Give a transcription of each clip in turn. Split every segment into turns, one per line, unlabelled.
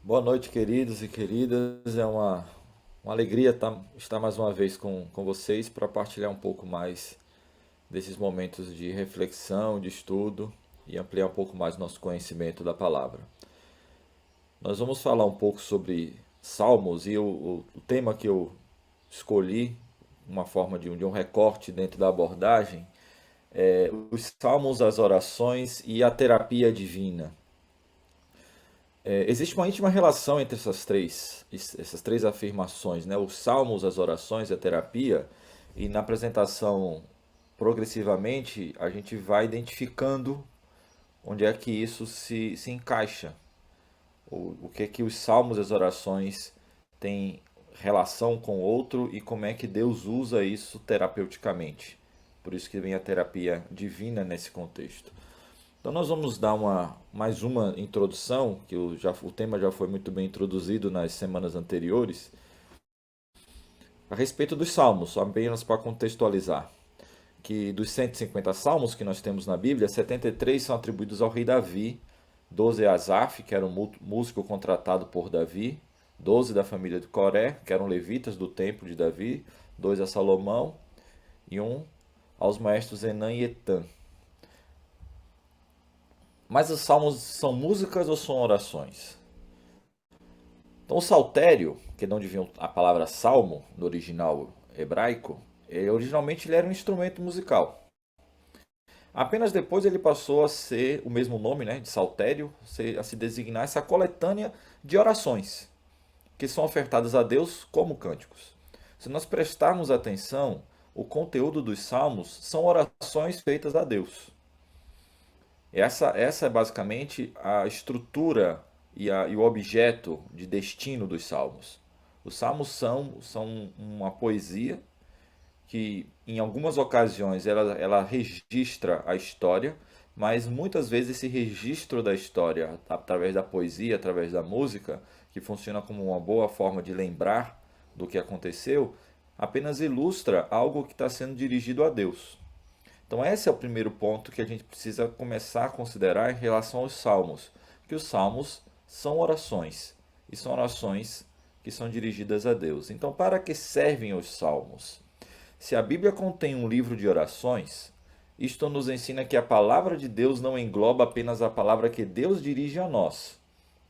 Boa noite, queridos e queridas. É uma alegria estar mais uma vez com vocês para partilhar um pouco mais desses momentos de reflexão, de estudo e ampliar um pouco mais nosso conhecimento da palavra. Nós vamos falar um pouco sobre Salmos e o tema que eu escolhi, uma forma de um recorte dentro da abordagem, é os Salmos, as orações e a terapia divina. Existe uma íntima relação entre essas três afirmações, né? Os salmos, as orações e a terapia. E na apresentação, progressivamente, a gente vai identificando onde é que isso se encaixa. O que é que os salmos e as orações têm relação com o outro e como é que Deus usa isso terapeuticamente. Por isso que vem a terapia divina nesse contexto. Então nós vamos dar mais uma introdução, que o tema já foi muito bem introduzido nas semanas anteriores, a respeito dos salmos, apenas para contextualizar. Que dos 150 salmos que nós temos na Bíblia, 73 são atribuídos ao rei Davi, 12 a Asaf, que era um músico contratado por Davi, 12 da família de Coré, que eram levitas do templo de Davi, 2 a Salomão e um aos maestros Enã e Etã. Mas os salmos são músicas ou são orações? Então, o saltério, que é de onde vem a palavra salmo, no original hebraico, originalmente ele era um instrumento musical. Apenas depois ele passou a ser o mesmo nome, né, de saltério, a se designar essa coletânea de orações, que são ofertadas a Deus como cânticos. Se nós prestarmos atenção, o conteúdo dos salmos são orações feitas a Deus. Essa é basicamente a estrutura e o objeto de destino dos salmos. Os salmos são uma poesia que, em algumas ocasiões, ela registra a história, mas muitas vezes esse registro da história, através da poesia, através da música, que funciona como uma boa forma de lembrar do que aconteceu, apenas ilustra algo que está sendo dirigido a Deus. Então esse é o primeiro ponto que a gente precisa começar a considerar em relação aos salmos, que os salmos são orações, e são orações que são dirigidas a Deus. Então, para que servem os salmos? Se a Bíblia contém um livro de orações, isto nos ensina que a palavra de Deus não engloba apenas a palavra que Deus dirige a nós,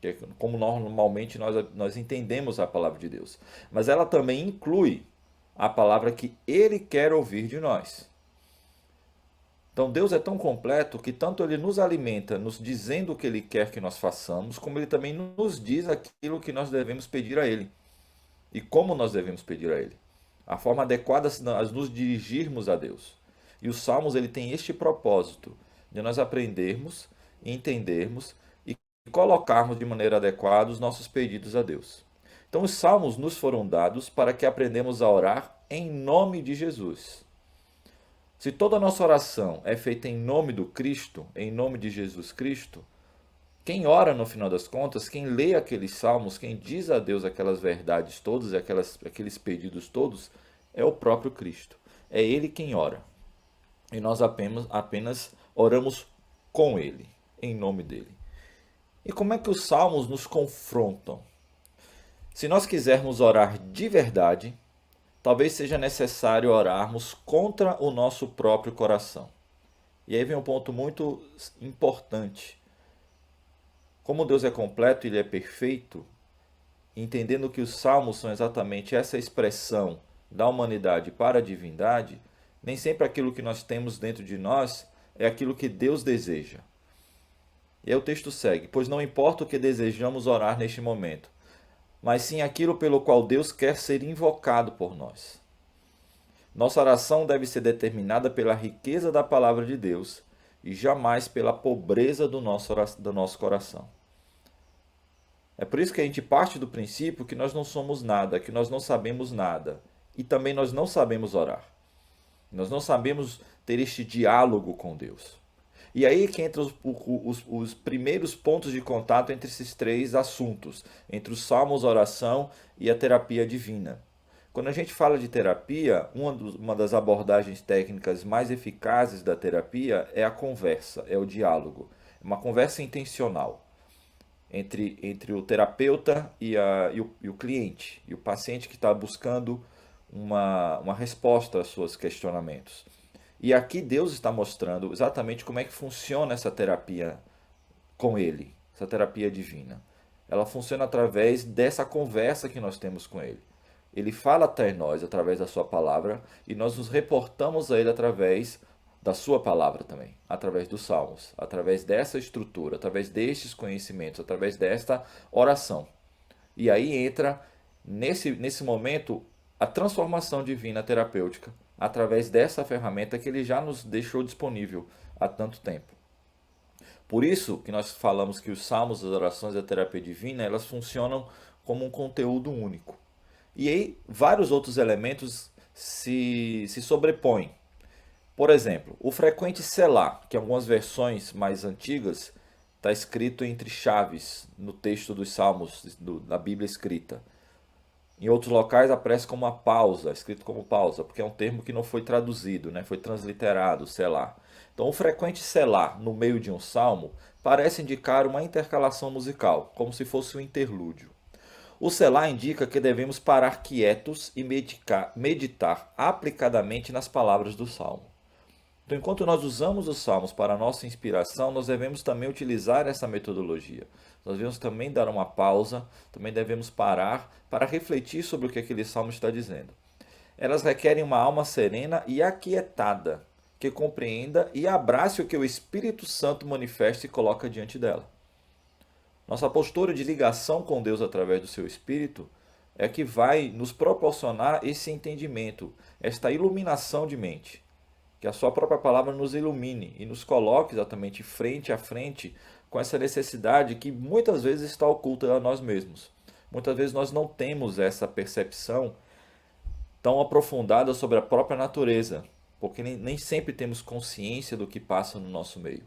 que é como normalmente nós entendemos a palavra de Deus, mas ela também inclui a palavra que Ele quer ouvir de nós. Então Deus é tão completo que tanto Ele nos alimenta, nos dizendo o que Ele quer que nós façamos, como Ele também nos diz aquilo que nós devemos pedir a Ele e como nós devemos pedir a Ele. A forma adequada a nos dirigirmos a Deus. E os Salmos ele tem este propósito de nós aprendermos, entendermos e colocarmos de maneira adequada os nossos pedidos a Deus. Então os Salmos nos foram dados para que aprendamos a orar em nome de Jesus. Se toda a nossa oração é feita em nome do Cristo, em nome de Jesus Cristo, quem ora no final das contas, quem lê aqueles salmos, quem diz a Deus aquelas verdades todas, aqueles pedidos todos, é o próprio Cristo. É Ele quem ora. E nós apenas oramos com Ele, em nome dEle. E como é que os salmos nos confrontam? Se nós quisermos orar de verdade, talvez seja necessário orarmos contra o nosso próprio coração. E aí vem um ponto muito importante. Como Deus é completo e Ele é perfeito, entendendo que os salmos são exatamente essa expressão da humanidade para a divindade, nem sempre aquilo que nós temos dentro de nós é aquilo que Deus deseja. E aí o texto segue: pois não importa o que desejamos orar neste momento, mas sim aquilo pelo qual Deus quer ser invocado por nós. Nossa oração deve ser determinada pela riqueza da palavra de Deus e jamais pela pobreza do nosso coração. É por isso que a gente parte do princípio que nós não somos nada, que nós não sabemos nada. E também nós não sabemos orar. Nós não sabemos ter este diálogo com Deus. E aí que entram os primeiros pontos de contato entre esses três assuntos, entre os salmos, a oração e a terapia divina. Quando a gente fala de terapia, uma das abordagens técnicas mais eficazes da terapia é a conversa, é o diálogo. É uma conversa intencional. entre o terapeuta e o cliente, e o paciente que está buscando uma resposta aos seus questionamentos. E aqui Deus está mostrando exatamente como é que funciona essa terapia com Ele, essa terapia divina. Ela funciona através dessa conversa que nós temos com Ele. Ele fala até nós através da Sua palavra e nós nos reportamos a Ele através da Sua palavra também, através dos salmos, através dessa estrutura, através destes conhecimentos, através desta oração. E aí entra, nesse momento, a transformação divina terapêutica, através dessa ferramenta que Ele já nos deixou disponível há tanto tempo. Por isso que nós falamos que os salmos, as orações da terapia divina, elas funcionam como um conteúdo único. E aí vários outros elementos se sobrepõem. Por exemplo, o frequente selah, que em algumas versões mais antigas está escrito entre chaves no texto dos salmos da Bíblia escrita. Em outros locais aparece como uma pausa, escrito como pausa, porque é um termo que não foi traduzido, né? Foi transliterado, selar. Então, o frequente selar no meio de um salmo parece indicar uma intercalação musical, como se fosse um interlúdio. O selar indica que devemos parar quietos e meditar aplicadamente nas palavras do salmo. Então, enquanto nós usamos os salmos para a nossa inspiração, nós devemos também utilizar essa metodologia. Nós devemos também dar uma pausa, também devemos parar para refletir sobre o que aquele salmo está dizendo. Elas requerem uma alma serena e aquietada, que compreenda e abrace o que o Espírito Santo manifesta e coloca diante dela. Nossa postura de ligação com Deus através do seu Espírito é que vai nos proporcionar esse entendimento, esta iluminação de mente. Que a sua própria palavra nos ilumine e nos coloque exatamente frente a frente com essa necessidade que muitas vezes está oculta a nós mesmos. Muitas vezes nós não temos essa percepção tão aprofundada sobre a própria natureza, porque nem sempre temos consciência do que passa no nosso meio.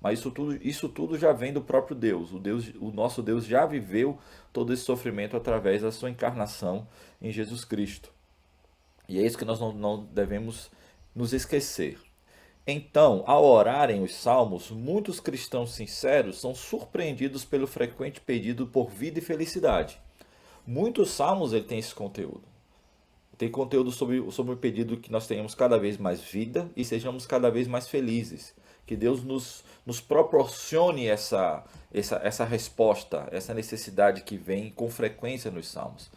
Mas isso tudo já vem do próprio Deus. O nosso Deus já viveu todo esse sofrimento através da sua encarnação em Jesus Cristo. E é isso que nós não devemos nos esquecer. Então, ao orarem os salmos, muitos cristãos sinceros são surpreendidos pelo frequente pedido por vida e felicidade. Muitos salmos ele tem esse conteúdo. Tem conteúdo sobre o pedido que nós tenhamos cada vez mais vida e sejamos cada vez mais felizes. Que Deus nos proporcione essa resposta, essa necessidade que vem com frequência nos salmos.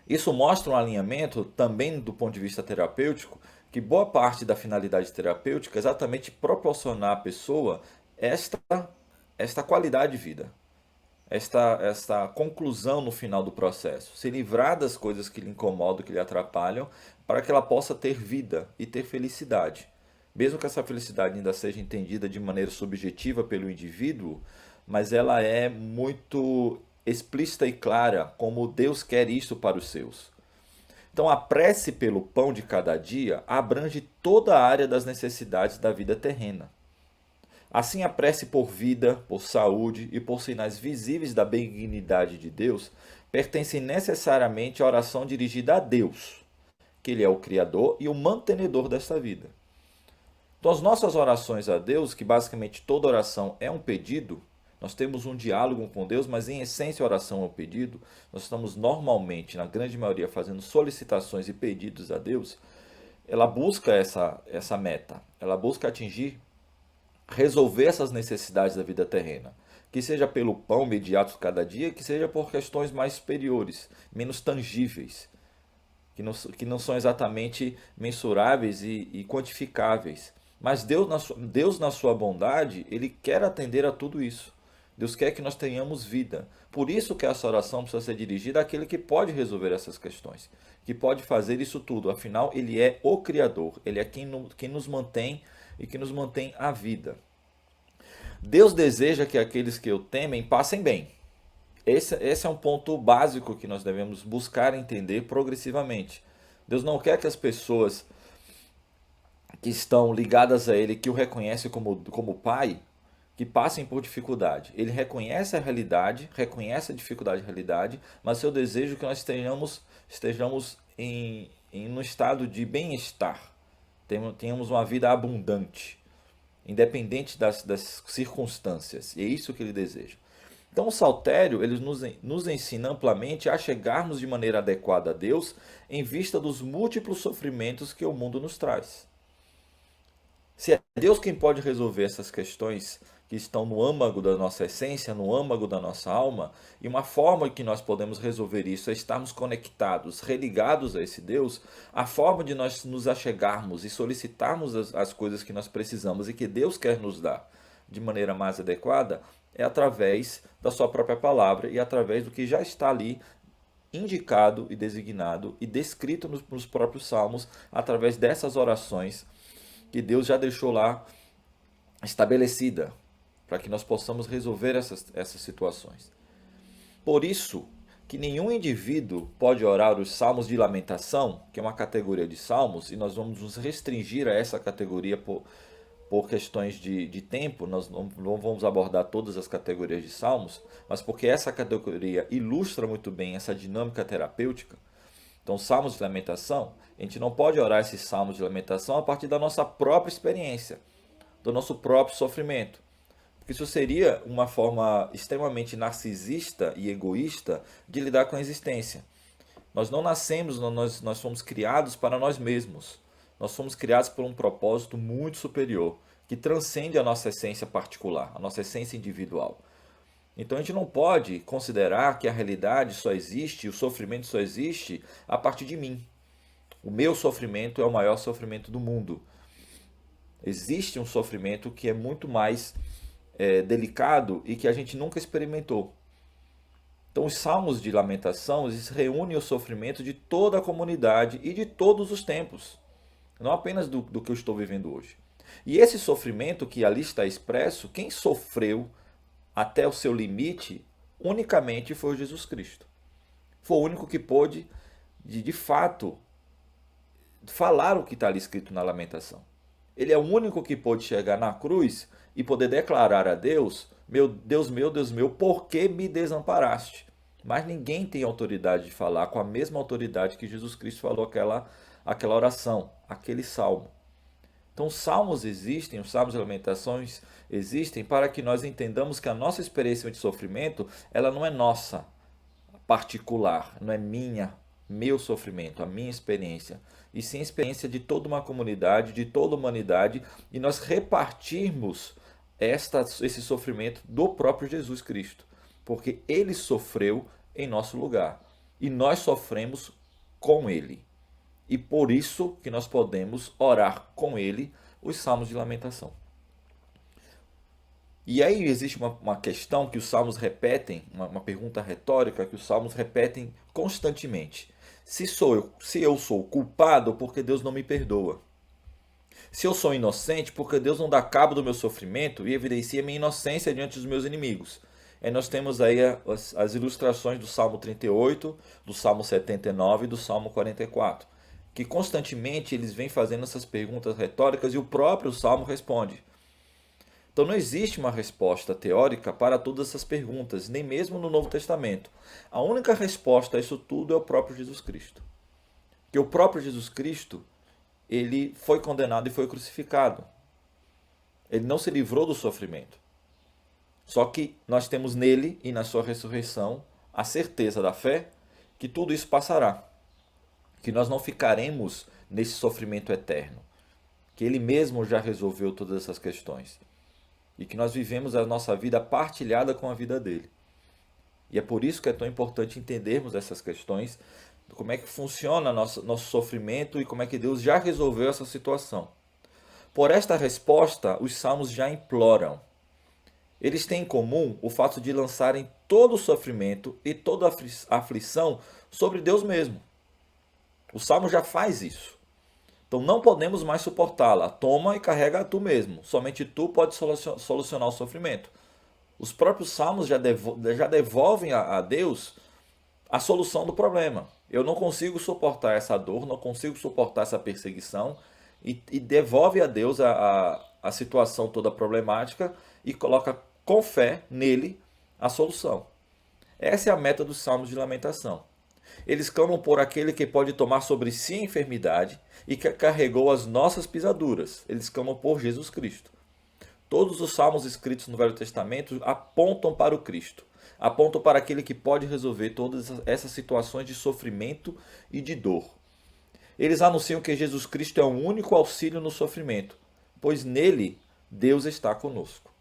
Isso mostra um alinhamento também do ponto de vista terapêutico, que boa parte da finalidade terapêutica é exatamente proporcionar à pessoa esta qualidade de vida, esta conclusão no final do processo, se livrar das coisas que lhe incomodam, que lhe atrapalham, para que ela possa ter vida e ter felicidade. Mesmo que essa felicidade ainda seja entendida de maneira subjetiva pelo indivíduo, mas ela é muito explícita e clara como Deus quer isso para os seus. Então, a prece pelo pão de cada dia abrange toda a área das necessidades da vida terrena. Assim, a prece por vida, por saúde e por sinais visíveis da benignidade de Deus pertence necessariamente à oração dirigida a Deus, que Ele é o Criador e o mantenedor desta vida. Então, as nossas orações a Deus, que basicamente toda oração é um pedido, nós temos um diálogo com Deus, mas em essência a oração é um pedido. Nós estamos normalmente, na grande maioria, fazendo solicitações e pedidos a Deus. Ela busca essa meta, ela busca atingir, resolver essas necessidades da vida terrena. Que seja pelo pão imediato cada dia, que seja por questões mais superiores, menos tangíveis, que não são exatamente mensuráveis e quantificáveis. Mas Deus, na sua bondade, Ele quer atender a tudo isso. Deus quer que nós tenhamos vida. Por isso que essa oração precisa ser dirigida àquele que pode resolver essas questões, que pode fazer isso tudo. Afinal, Ele é o Criador, Ele é quem nos mantém e que nos mantém a vida. Deus deseja que aqueles que o temem passem bem. Esse é um ponto básico que nós devemos buscar entender progressivamente. Deus não quer que as pessoas que estão ligadas a Ele, que o reconhecem como Pai, que passem por dificuldade. Ele reconhece a realidade, reconhece a dificuldade e a realidade, mas seu desejo é que nós estejamos em um estado de bem-estar, tenhamos uma vida abundante. independente das circunstâncias. E é isso que ele deseja. Então o saltério ele nos ensina amplamente a chegarmos de maneira adequada a Deus em vista dos múltiplos sofrimentos que o mundo nos traz. Se é Deus quem pode resolver essas questões que estão no âmago da nossa essência, no âmago da nossa alma, e uma forma que nós podemos resolver isso é estarmos conectados, religados a esse Deus, a forma de nós nos achegarmos e solicitarmos as coisas que nós precisamos e que Deus quer nos dar de maneira mais adequada é através da sua própria palavra e através do que já está ali indicado e designado e descrito nos próprios salmos, através dessas orações que Deus já deixou lá estabelecida, para que nós possamos resolver essas situações. Por isso que nenhum indivíduo pode orar os salmos de lamentação, que é uma categoria de salmos, e nós vamos nos restringir a essa categoria por questões de tempo, nós não vamos abordar todas as categorias de salmos, mas porque essa categoria ilustra muito bem essa dinâmica terapêutica. Então, salmos de lamentação, a gente não pode orar esses salmos de lamentação a partir da nossa própria experiência, do nosso próprio sofrimento. Porque isso seria uma forma extremamente narcisista e egoísta de lidar com a existência. Nós não nascemos, nós fomos criados para nós mesmos. Nós fomos criados por um propósito muito superior, que transcende a nossa essência particular, a nossa essência individual. Então a gente não pode considerar que a realidade só existe, o sofrimento só existe a partir de mim. O meu sofrimento é o maior sofrimento do mundo. Existe um sofrimento que é muito mais delicado e que a gente nunca experimentou. Então os salmos de lamentação eles reúnem o sofrimento de toda a comunidade e de todos os tempos. Não apenas do que eu estou vivendo hoje. E esse sofrimento que ali está expresso, quem sofreu até o seu limite, unicamente foi Jesus Cristo. Foi o único que pôde, de fato, falar o que está ali escrito na lamentação. Ele é o único que pôde chegar na cruz e poder declarar a Deus, Deus meu, por que me desamparaste? Mas ninguém tem autoridade de falar com a mesma autoridade que Jesus Cristo falou aquela oração, aquele salmo. Então, os salmos existem, os salmos de lamentações existem para que nós entendamos que a nossa experiência de sofrimento, ela não é nossa, particular, não é meu sofrimento, a minha experiência, e sim a experiência de toda uma comunidade, de toda a humanidade, e nós repartirmos esse sofrimento do próprio Jesus Cristo, porque ele sofreu em nosso lugar, e nós sofremos com ele. E por isso que nós podemos orar com ele os salmos de lamentação. E aí existe uma questão que os salmos repetem, uma pergunta retórica que os salmos repetem constantemente. Se eu sou culpado, porque Deus não me perdoa? Se eu sou inocente, porque Deus não dá cabo do meu sofrimento e evidencia minha inocência diante dos meus inimigos? Aí nós temos aí as ilustrações do Salmo 38, do Salmo 79 e do Salmo 44. Que constantemente eles vêm fazendo essas perguntas retóricas e o próprio Salmo responde. Então não existe uma resposta teórica para todas essas perguntas, nem mesmo no Novo Testamento. A única resposta a isso tudo é o próprio Jesus Cristo. Que o próprio Jesus Cristo, ele foi condenado e foi crucificado. Ele não se livrou do sofrimento. Só que nós temos nele e na sua ressurreição a certeza da fé que tudo isso passará. Que nós não ficaremos nesse sofrimento eterno, que ele mesmo já resolveu todas essas questões e que nós vivemos a nossa vida partilhada com a vida dele. E é por isso que é tão importante entendermos essas questões, como é que funciona nosso sofrimento e como é que Deus já resolveu essa situação. Por esta resposta, os salmos já imploram. Eles têm em comum o fato de lançarem todo o sofrimento e toda a aflição sobre Deus mesmo. O Salmo já faz isso. Então não podemos mais suportá-la. Toma e carrega tu mesmo. Somente tu pode solucionar o sofrimento. Os próprios Salmos já devolvem a Deus a solução do problema. Eu não consigo suportar essa dor, não consigo suportar essa perseguição e devolve a Deus a situação toda problemática e coloca com fé nele a solução. Essa é a meta dos Salmos de lamentação. Eles clamam por aquele que pode tomar sobre si a enfermidade e que carregou as nossas pisaduras. Eles clamam por Jesus Cristo. Todos os salmos escritos no Velho Testamento apontam para o Cristo, apontam para aquele que pode resolver todas essas situações de sofrimento e de dor. Eles anunciam que Jesus Cristo é o único auxílio no sofrimento, pois nele Deus está conosco.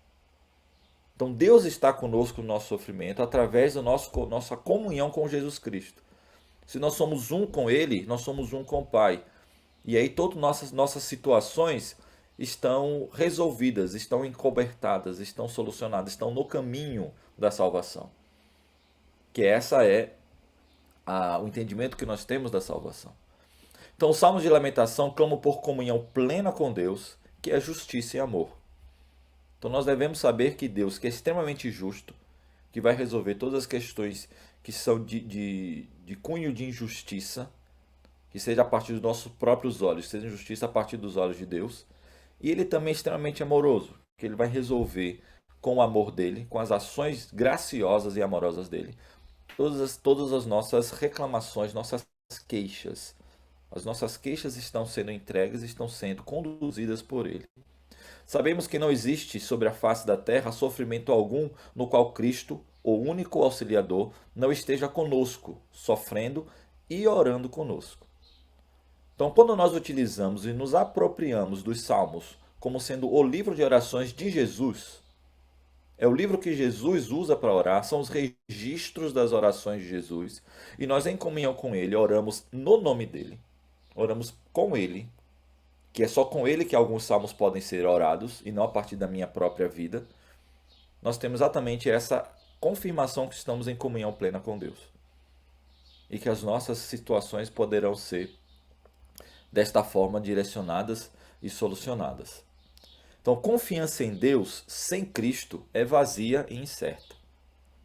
Então Deus está conosco no nosso sofrimento através da nossa comunhão com Jesus Cristo. Se nós somos um com Ele, nós somos um com o Pai. E aí todas nossas situações estão resolvidas, estão encobertadas, estão solucionadas, estão no caminho da salvação. Que essa é o entendimento que nós temos da salvação. Então os salmos de lamentação clamam por comunhão plena com Deus, que é justiça e amor. Então nós devemos saber que Deus, que é extremamente justo, que vai resolver todas as questões que são de cunho de injustiça, que seja a partir dos nossos próprios olhos, seja injustiça a partir dos olhos de Deus. E Ele também é extremamente amoroso, que Ele vai resolver com o amor dEle, com as ações graciosas e amorosas dEle, todas as nossas reclamações, nossas queixas. As nossas queixas estão sendo entregues, estão sendo conduzidas por Ele. Sabemos que não existe sobre a face da terra sofrimento algum no qual Cristo, o único auxiliador, não esteja conosco, sofrendo e orando conosco. Então, quando nós utilizamos e nos apropriamos dos Salmos como sendo o livro de orações de Jesus, é o livro que Jesus usa para orar, são os registros das orações de Jesus, e nós, em comunhão com Ele, oramos no nome dEle, oramos com Ele, que é só com Ele que alguns salmos podem ser orados, e não a partir da minha própria vida. Nós temos exatamente essa confirmação que estamos em comunhão plena com Deus. E que as nossas situações poderão ser desta forma direcionadas e solucionadas. Então, confiança em Deus sem Cristo é vazia e incerta.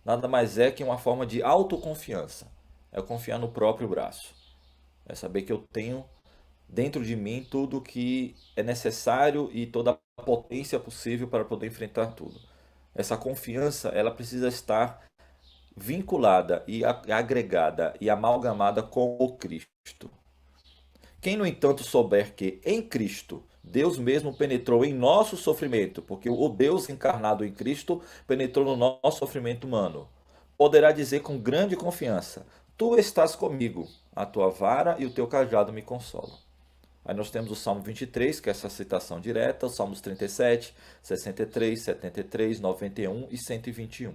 Nada mais é que uma forma de autoconfiança. É confiar no próprio braço. É saber que eu tenho dentro de mim tudo o que é necessário e toda a potência possível para poder enfrentar tudo. Essa confiança, ela precisa estar vinculada e agregada e amalgamada com o Cristo. Quem, no entanto, souber que em Cristo Deus mesmo penetrou em nosso sofrimento, porque o Deus encarnado em Cristo penetrou no nosso sofrimento humano, poderá dizer com grande confiança: Tu estás comigo, a tua vara e o teu cajado me consolam. Aí nós temos o Salmo 23, que é essa citação direta, os Salmos 37, 63, 73, 91 e 121.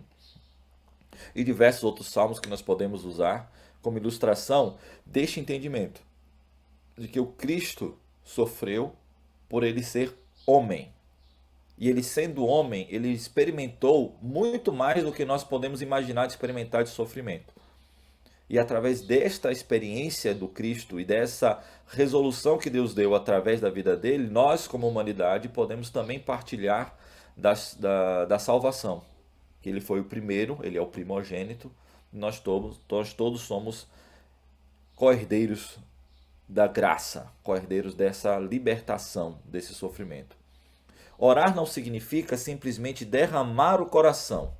E diversos outros salmos que nós podemos usar como ilustração deste entendimento de que o Cristo sofreu por ele ser homem. E ele sendo homem, ele experimentou muito mais do que nós podemos imaginar de experimentar de sofrimento. E através desta experiência do Cristo e dessa resolução que Deus deu através da vida dele, nós, como humanidade, podemos também partilhar da salvação. Ele foi o primeiro, ele é o primogênito, nós todos somos co-herdeiros da graça, co-herdeiros dessa libertação, desse sofrimento. Orar não significa simplesmente derramar o coração,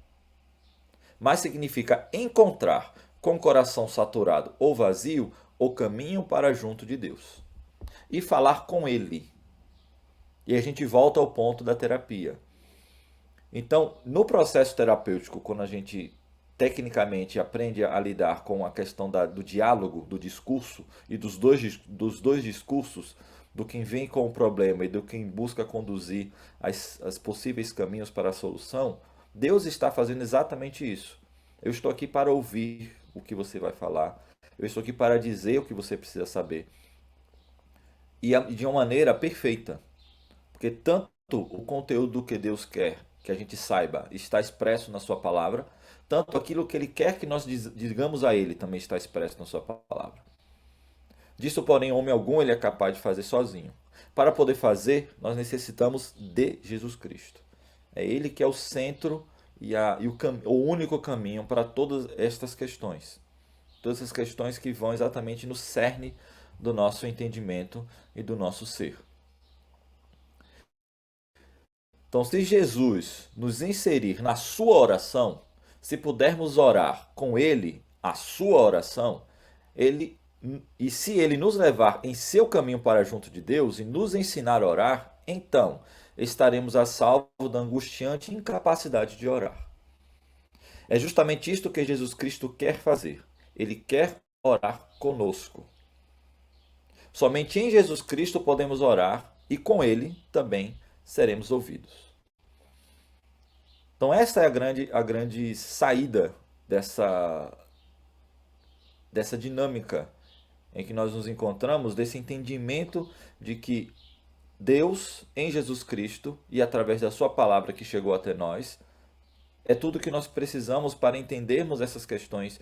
mas significa encontrar, com o coração saturado ou vazio, o caminho para junto de Deus. E falar com Ele. E a gente volta ao ponto da terapia. Então, no processo terapêutico, quando a gente tecnicamente aprende a lidar com a questão do diálogo, do discurso e dos dois discursos, do quem vem com o problema e do quem busca conduzir as possíveis caminhos para a solução, Deus está fazendo exatamente isso. Eu estou aqui para ouvir o que você vai falar. Eu estou aqui para dizer o que você precisa saber. E de uma maneira perfeita. Porque tanto o conteúdo que Deus quer que a gente saiba está expresso na sua palavra, tanto aquilo que Ele quer que nós digamos a Ele também está expresso na sua palavra. Disso, porém, homem algum ele é capaz de fazer sozinho. Para poder fazer, nós necessitamos de Jesus Cristo. É Ele que é o centro e o único caminho para todas estas questões. Todas essas questões que vão exatamente no cerne do nosso entendimento e do nosso ser. Então, se Jesus nos inserir na sua oração, se pudermos orar com Ele a sua oração, e se Ele nos levar em seu caminho para junto de Deus e nos ensinar a orar, então estaremos a salvo da angustiante incapacidade de orar. É justamente isto que Jesus Cristo quer fazer. Ele quer orar conosco. Somente em Jesus Cristo podemos orar e com Ele também seremos ouvidos. Então essa é a grande saída dessa dinâmica em que nós nos encontramos, desse entendimento de que Deus, em Jesus Cristo e através da Sua palavra que chegou até nós, é tudo que nós precisamos para entendermos essas questões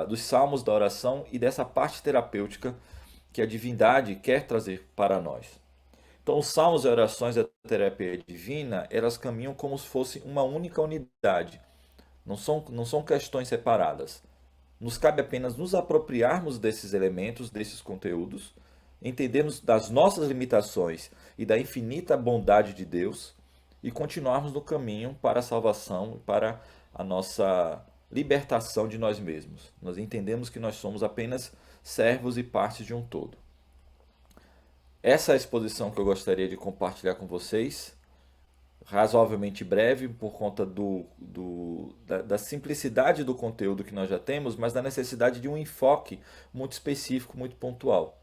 dos salmos da oração e dessa parte terapêutica que a divindade quer trazer para nós. Então, os salmos e orações da terapia divina, elas caminham como se fosse uma única unidade. Não são questões separadas. Nos cabe apenas nos apropriarmos desses elementos, desses conteúdos, entendermos das nossas limitações e da infinita bondade de Deus e continuarmos no caminho para a salvação e para a nossa libertação de nós mesmos. Nós entendemos que nós somos apenas servos e partes de um todo. Essa é a exposição que eu gostaria de compartilhar com vocês, razoavelmente breve por conta da simplicidade do conteúdo que nós já temos, mas da necessidade de um enfoque muito específico, muito pontual.